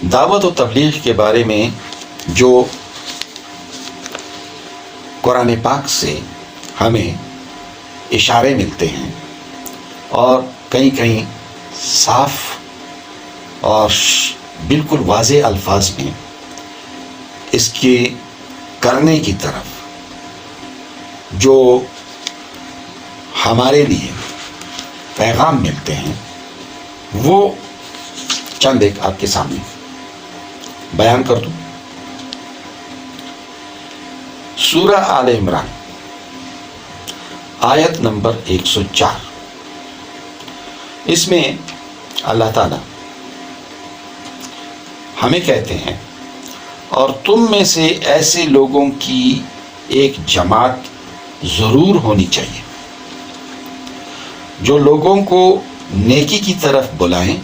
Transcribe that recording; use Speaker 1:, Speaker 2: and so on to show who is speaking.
Speaker 1: دعوت و تبلیغ کے بارے میں جو قرآن پاک سے ہمیں اشارے ملتے ہیں اور کہیں کہیں صاف اور بالکل واضح الفاظ میں اس کے کرنے کی طرف جو ہمارے لیے پیغام ملتے ہیں وہ چند ایک آپ کے سامنے بیان کر دوں۔ سورہ آل عمران آیت نمبر 104، اس میں اللہ تعالی ہمیں کہتے ہیں اور تم میں سے ایسے لوگوں کی ایک جماعت ضرور ہونی چاہیے جو لوگوں کو نیکی کی طرف بلائیں